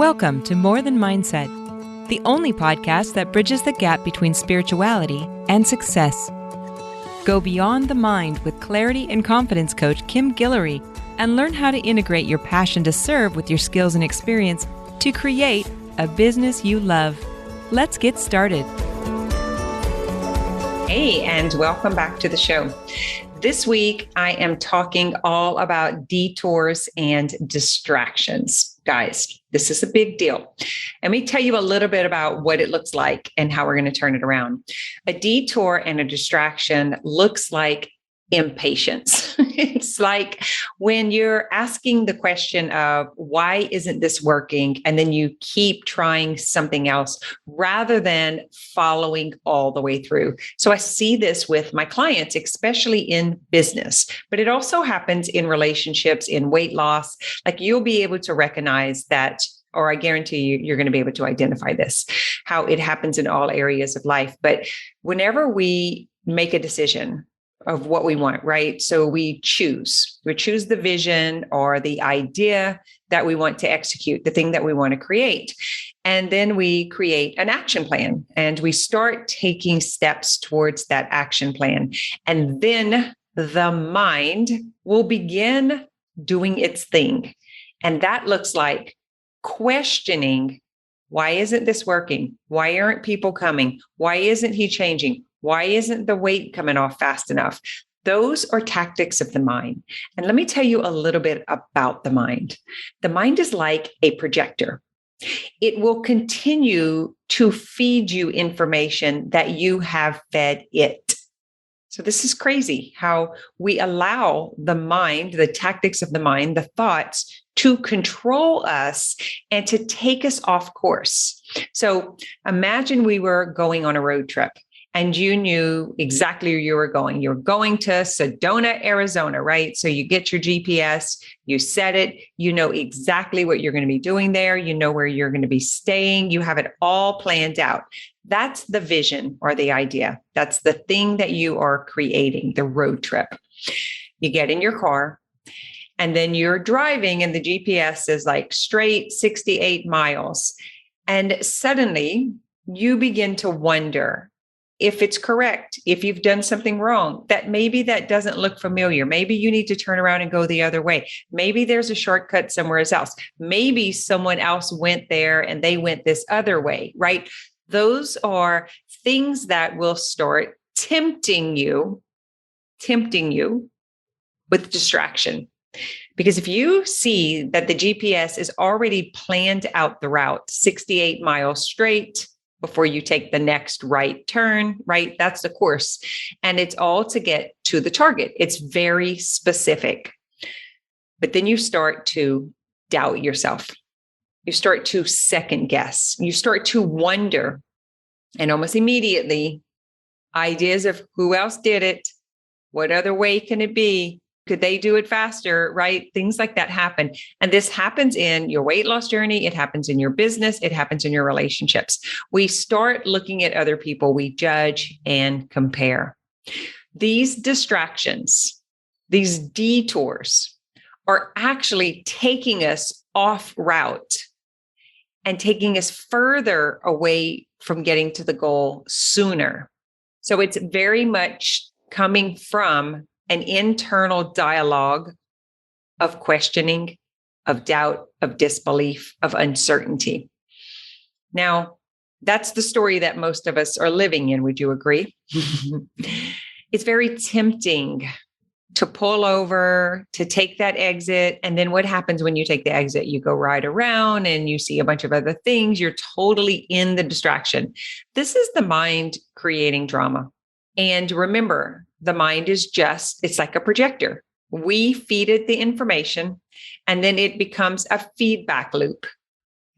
Welcome to More Than Mindset, the only podcast that bridges the gap between spirituality and success. Go beyond the mind with clarity and confidence coach Kim Guillory and learn how to integrate your passion to serve with your skills and experience to create a business you love. Let's get started. Hey, and welcome back to the show. This week, I am talking all about detours and distractions. Guys, this is a big deal. Let me tell you a little bit about what it looks like and how we're going to turn it around. A detour and a distraction looks like impatience. It's like when you're asking the question of why isn't this working? And then you keep trying something else rather than following all the way through. So I see this with my clients, especially in business, but it also happens in relationships, in weight loss. Like you'll be able to recognize that, or I guarantee you're going to be able to identify this, how it happens in all areas of life. But whenever we make a decision of what we want, right? So we choose the vision or the idea that we want to execute, the thing that we want to create. And then we create an action plan and we start taking steps towards that action plan. And then the mind will begin doing its thing. And that looks like questioning, why isn't this working? Why aren't people coming? Why isn't he changing? Why isn't the weight coming off fast enough? Those are tactics of the mind. And let me tell you a little bit about the mind. The mind is like a projector. It will continue to feed you information that you have fed it. So this is crazy how we allow the mind, the tactics of the mind, the thoughts to control us and to take us off course. So imagine we were going on a road trip. And you knew exactly where you were going. You're going to Sedona, Arizona, right? So you get your GPS, you set it, you know exactly what you're going to be doing there. You know where you're going to be staying. You have it all planned out. That's the vision or the idea. That's the thing that you are creating, the road trip. You get in your car and then you're driving and the GPS is like straight 68 miles. And suddenly you begin to wonder, if it's correct, if you've done something wrong, that maybe that doesn't look familiar. Maybe you need to turn around and go the other way. Maybe there's a shortcut somewhere else. Maybe someone else went there and they went this other way, right? Those are things that will start tempting you with distraction. Because if you see that the GPS is already planned out the route, 68 miles straight, before you take the next right turn, right? That's the course. And it's all to get to the target. It's very specific. But then you start to doubt yourself. You start to second guess. You start to wonder. And almost immediately, ideas of who else did it? What other way can it be? Could they do it faster, right? Things like that happen. And this happens in your weight loss journey. It happens in your business. It happens in your relationships. We start looking at other people. We judge and compare. These distractions, these detours are actually taking us off route and taking us further away from getting to the goal sooner. So it's very much coming from an internal dialogue of questioning, of doubt, of disbelief, of uncertainty. Now, that's the story that most of us are living in. Would you agree? It's very tempting to pull over, to take that exit. And then what happens when you take the exit? You go right around and you see a bunch of other things. You're totally in the distraction. This is the mind creating drama. And remember, the mind is it's like a projector. We feed it the information and then it becomes a feedback loop.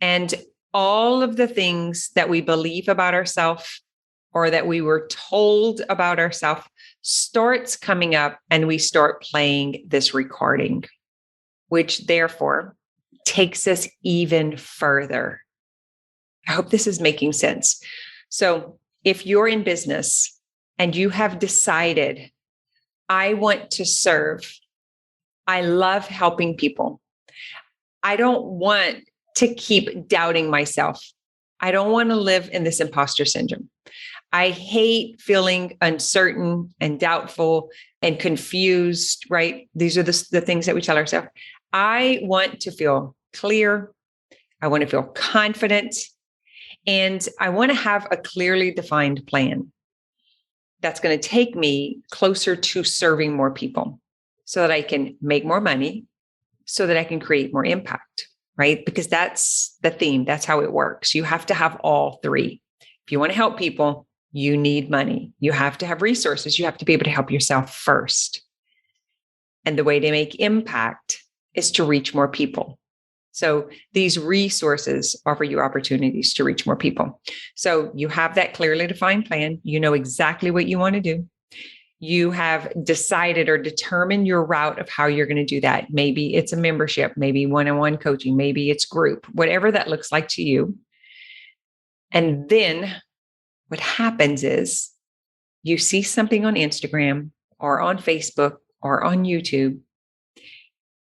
And all of the things that we believe about ourselves or that we were told about ourselves starts coming up and we start playing this recording, which therefore takes us even further. I hope this is making sense. So if you're in business and you have decided, I want to serve, I love helping people, I don't want to keep doubting myself. I don't want to live in this imposter syndrome. I hate feeling uncertain and doubtful and confused, right? These are the things that we tell ourselves. I want to feel clear. I want to feel confident. And I want to have a clearly defined plan that's going to take me closer to serving more people so that I can make more money, so that I can create more impact, right? Because that's the theme. That's how it works. You have to have all three. If you want to help people, you need money. You have to have resources. You have to be able to help yourself first. And the way to make impact is to reach more people. So these resources offer you opportunities to reach more people. So you have that clearly defined plan. You know exactly what you want to do. You have decided or determined your route of how you're going to do that. Maybe it's a membership, maybe one-on-one coaching, maybe it's group, whatever that looks like to you. And then what happens is you see something on Instagram or on Facebook or on YouTube,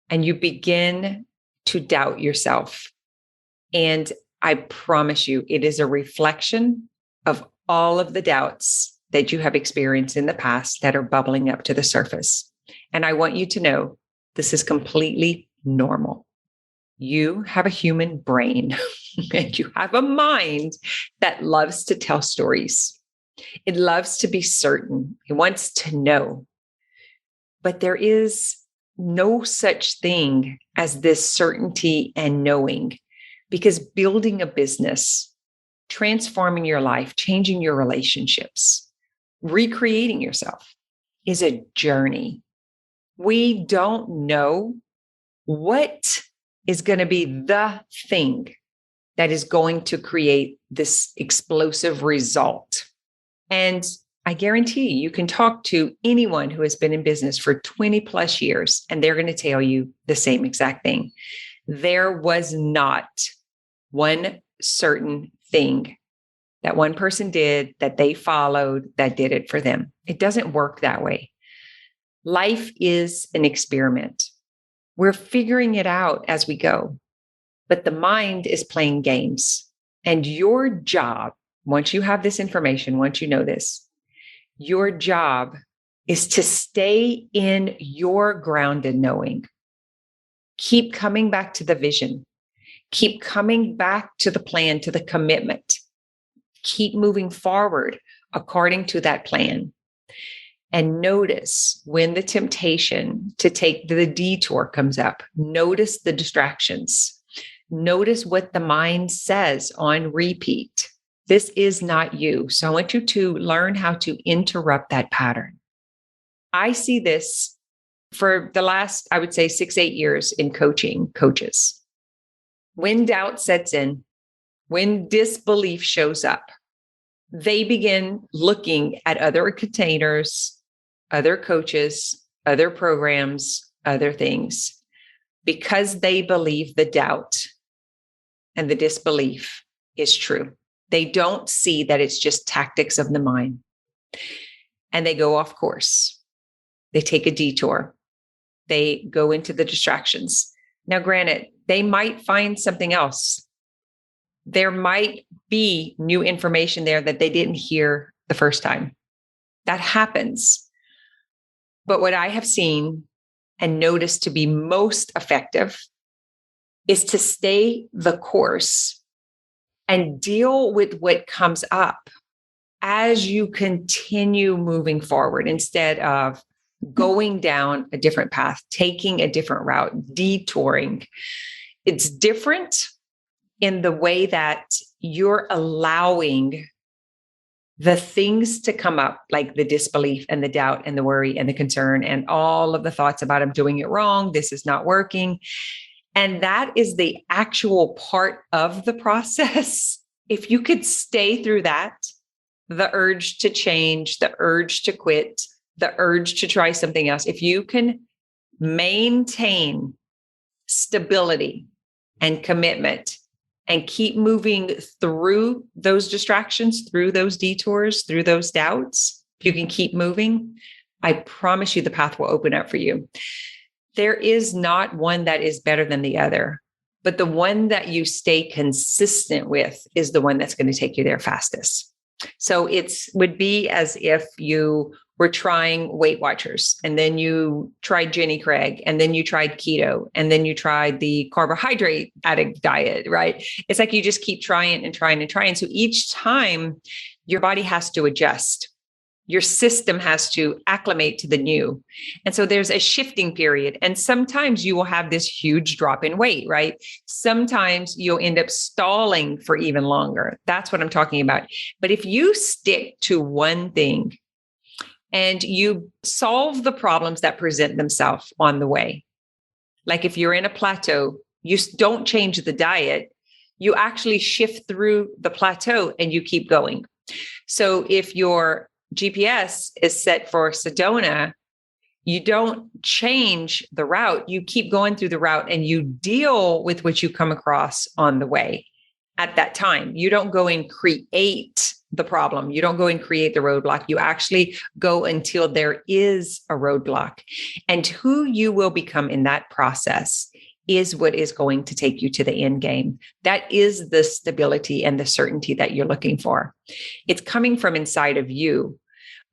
and you begin to doubt yourself. And I promise you, it is a reflection of all of the doubts that you have experienced in the past that are bubbling up to the surface. And I want you to know this is completely normal. You have a human brain and you have a mind that loves to tell stories. It loves to be certain. It wants to know. But there is no such thing as this certainty and knowing, because building a business, transforming your life, changing your relationships, recreating yourself is a journey. We don't know what is going to be the thing that is going to create this explosive result. And I guarantee you can talk to anyone who has been in business for 20 plus years, and they're going to tell you the same exact thing. There was not one certain thing that one person did that they followed that did it for them. It doesn't work that way. Life is an experiment. We're figuring it out as we go, but the mind is playing games. And your job, once you have this information, once you know this, your job is to stay in your grounded knowing. Keep coming back to the vision. Keep coming back to the plan, to the commitment. Keep moving forward according to that plan. And notice when the temptation to take the detour comes up. Notice the distractions. Notice what the mind says on repeat. This is not you. So I want you to learn how to interrupt that pattern. I see this for the last, I would say, 6-8 years in coaching coaches. When doubt sets in, when disbelief shows up, they begin looking at other containers, other coaches, other programs, other things, because they believe the doubt and the disbelief is true. They don't see that it's just tactics of the mind. And they go off course. They take a detour. They go into the distractions. Now, granted, they might find something else. There might be new information there that they didn't hear the first time. That happens. But what I have seen and noticed to be most effective is to stay the course and deal with what comes up as you continue moving forward instead of going down a different path, taking a different route, detouring. It's different in the way that you're allowing the things to come up, like the disbelief and the doubt and the worry and the concern and all of the thoughts about I'm doing it wrong, this is not working. And that is the actual part of the process. If you could stay through that, the urge to change, the urge to quit, the urge to try something else, if you can maintain stability and commitment and keep moving through those distractions, through those detours, through those doubts, if you can keep moving, I promise you the path will open up for you. There is not one that is better than the other. but the one that you stay consistent with is the one that's going to take you there fastest. So it would be as if you were trying Weight Watchers, and then you tried Jenny Craig, and then you tried keto, and then you tried the carbohydrate addict diet, right? It's like you just keep trying and trying and trying. So each time your body has to adjust. Your system has to acclimate to the new. And so there's a shifting period. And sometimes you will have this huge drop in weight, right? Sometimes you'll end up stalling for even longer. That's what I'm talking about. But if you stick to one thing and you solve the problems that present themselves on the way, like if you're in a plateau, you don't change the diet, you actually shift through the plateau and you keep going. So if your GPS is set for Sedona, you don't change the route. You keep going through the route and you deal with what you come across on the way at that time. You don't go and create the problem. You don't go and create the roadblock. You actually go until there is a roadblock. And who you will become in that process is what is going to take you to the end game. That is the stability and the certainty that you're looking for. It's coming from inside of you.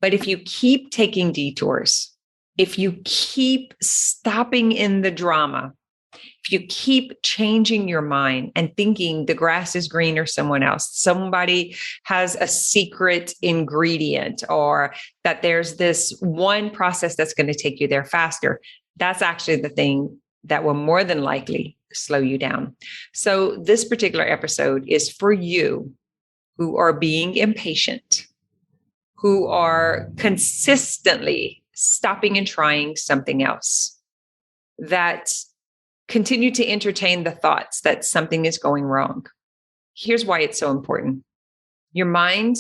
But if you keep taking detours, if you keep stopping in the drama, if you keep changing your mind and thinking the grass is greener someone else, somebody has a secret ingredient, or that there's this one process that's going to take you there faster, that's actually the thing that will more than likely slow you down. So this particular episode is for you who are being impatient, who are consistently stopping and trying something else, that continue to entertain the thoughts that something is going wrong. Here's why it's so important. Your mind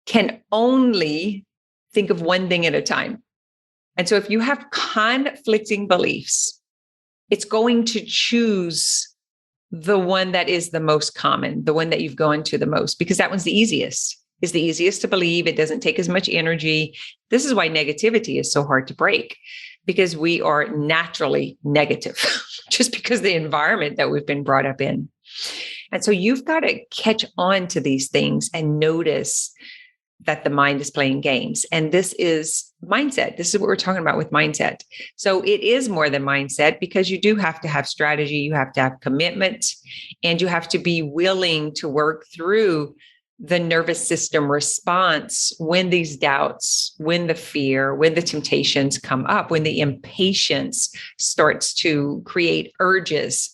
can only think of one thing at a time. And so if you have conflicting beliefs, it's going to choose the one that is the most common, the one that you've gone to the most, because that one's the easiest. It's the easiest to believe. It doesn't take as much energy. This is why negativity is so hard to break, because we are naturally negative just because of the environment that we've been brought up in. And so you've got to catch on to these things and notice that the mind is playing games. And this is mindset. This is what we're talking about with mindset. So it is more than mindset, because you do have to have strategy, you have to have commitment, and you have to be willing to work through the nervous system response when these doubts, when the fear, when the temptations come up, when the impatience starts to create urges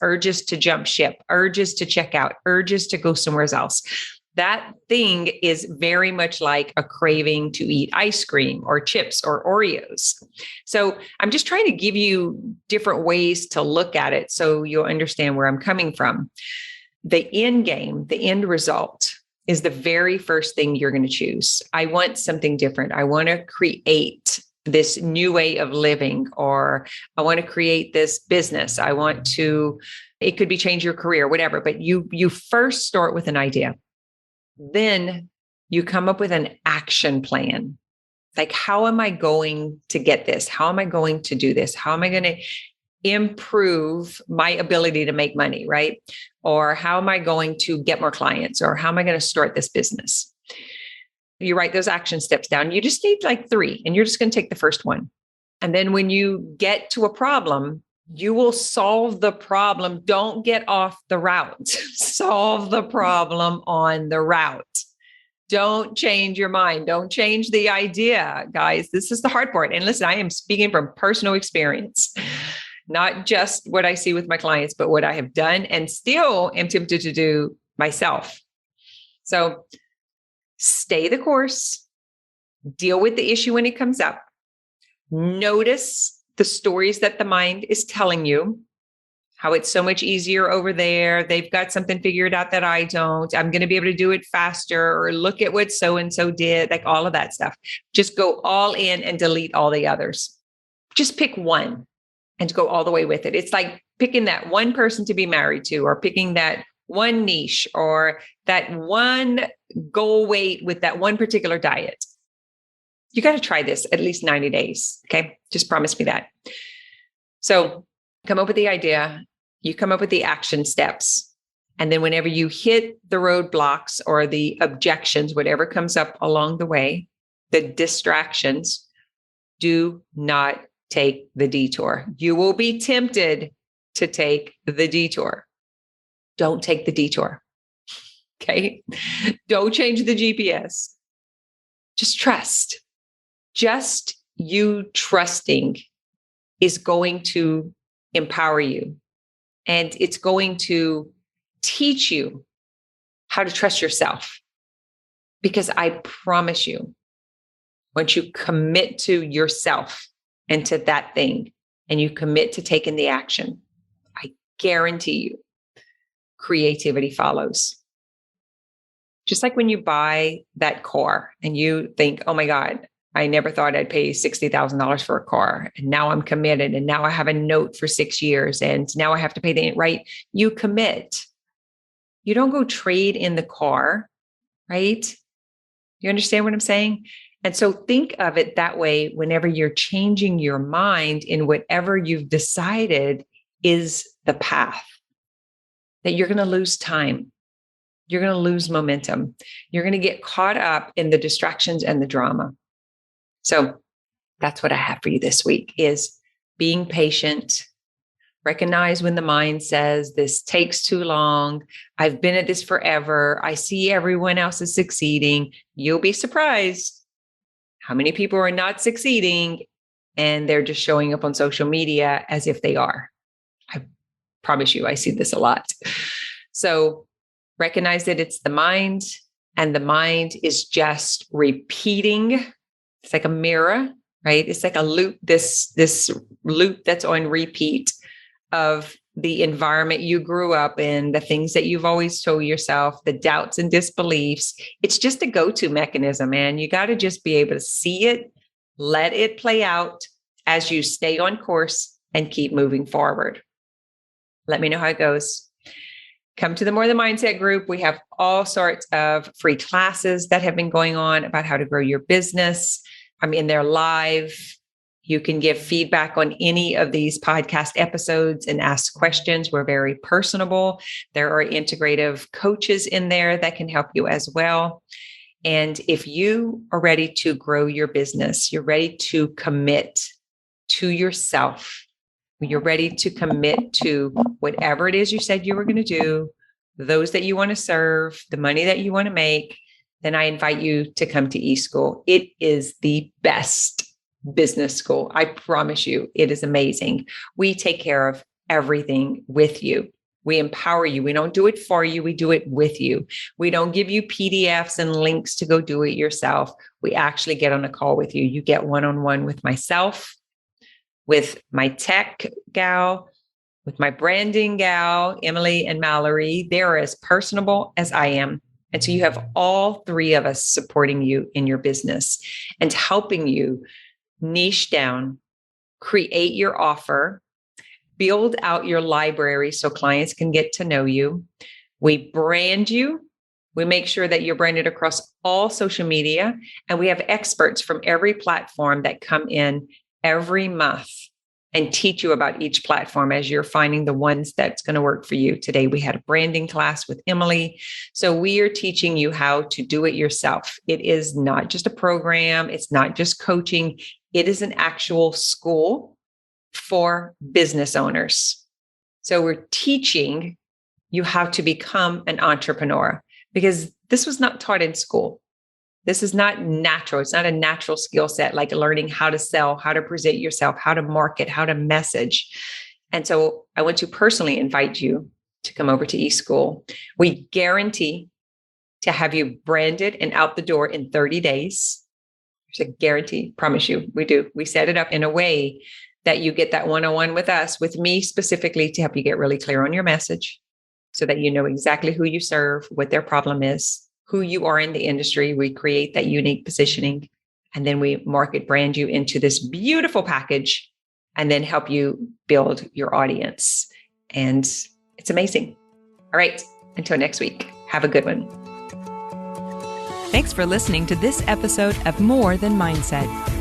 to jump ship, urges to check out, urges to go somewhere else. That thing is very much like a craving to eat ice cream or chips or Oreos. So I'm just trying to give you different ways to look at it so you'll understand where I'm coming from. The end game, the end result, is the very first thing you're going to choose. I want something different. I want to create this new way of living, or I want to create this business. I want to, it could be change your career, whatever, but you first start with an idea. Then you come up with an action plan. Like, how am I going to get this? How am I going to do this? How am I going to improve my ability to make money, right? Or how am I going to get more clients? Or how am I going to start this business? You write those action steps down. You just need like 3, and you're just going to take the first one. And then when you get to a problem, you will solve the problem. Don't get off the route. Solve the problem on the route. Don't change your mind. Don't change the idea, guys. This is the hard part. And listen, I am speaking from personal experience, not just what I see with my clients, but what I have done and still am tempted to do myself. So stay the course, deal with the issue when it comes up. Notice the stories that the mind is telling you, how it's so much easier over there. They've got something figured out that I don't. I'm going to be able to do it faster, or look at what so-and-so did, like all of that stuff. Just go all in and delete all the others. Just pick one and go all the way with it. It's like picking that one person to be married to, or picking that one niche, or that one goal weight with that one particular diet. You got to try this at least 90 days. Okay. Just promise me that. So come up with the idea, You come up with the action steps. And then whenever you hit the roadblocks or the objections, whatever comes up along the way, the distractions, do not take the detour. You will be tempted to take the detour. Don't take the detour. Okay? Don't change the GPS. Just trust. Just you trusting is going to empower you. And it's going to teach you how to trust yourself. Because I promise you, once you commit to yourself and to that thing, and you commit to taking the action, I guarantee you, creativity follows. Just like when you buy that car and you think, oh my God, I never thought I'd pay $60,000 for a car. And now I'm committed. And now I have a note for 6 years. And now I have to pay the right. You commit. You don't go trade in the car, right? You understand what I'm saying? And so think of it that way whenever you're changing your mind in whatever you've decided is the path, that you're going to lose time. You're going to lose momentum. You're going to get caught up in the distractions and the drama. So that's what I have for you this week is being patient. Recognize when the mind says, this takes too long. I've been at this forever. I see everyone else is succeeding. You'll be surprised how many people are not succeeding and they're just showing up on social media as if they are. I promise you, I see this a lot. So recognize that it's the mind, and the mind is just repeating. It's like a mirror, right? It's like a loop, this loop that's on repeat of the environment you grew up in, the things that you've always told yourself, the doubts and disbeliefs. It's just a go-to mechanism, man. You got to just be able to see it, let it play out as you stay on course and keep moving forward. Let me know how it goes. Come to the More Than Mindset group. We have all sorts of free classes that have been going on about how to grow your business. They're live. You can give feedback on any of these podcast episodes and ask questions. We're very personable. There are integrative coaches in there that can help you as well. And if you are ready to grow your business, you're ready to commit to yourself, you're ready to commit to whatever it is you said you were going to do, those that you want to serve, the money that you want to make, then I invite you to come to eSchool. It is the best business school. I promise you, it is amazing. We take care of everything with you. We empower you. We don't do it for you. We do it with you. We don't give you PDFs and links to go do it yourself. We actually get on a call with you. You get one-on-one with myself, with my tech gal, with my branding gal, Emily and Mallory. They're as personable as I am. And so you have all three of us supporting you in your business and helping you niche down, create your offer, build out your library so clients can get to know you. We brand you. We make sure that you're branded across all social media. And we have experts from every platform that come in every month and teach you about each platform as you're finding the ones that's going to work for you. Today, we had a branding class with Emily. So we are teaching you how to do it yourself. It is not just a program. It's not just coaching. It is an actual school for business owners. So we're teaching you how to become an entrepreneur because this was not taught in school. This is not natural. It's not a natural skill set like learning how to sell, how to present yourself, how to market, how to message. And so I want to personally invite you to come over to eSchool. We guarantee to have you branded and out the door in 30 days. There's a guarantee, promise you, we do. We set it up in a way that you get that one-on-one with us, with me specifically, to help you get really clear on your message so that you know exactly who you serve, what their problem is, who you are in the industry. We create that unique positioning, and then we market brand you into this beautiful package and then help you build your audience. And it's amazing. All right. Until next week, have a good one. Thanks for listening to this episode of More Than Mindset.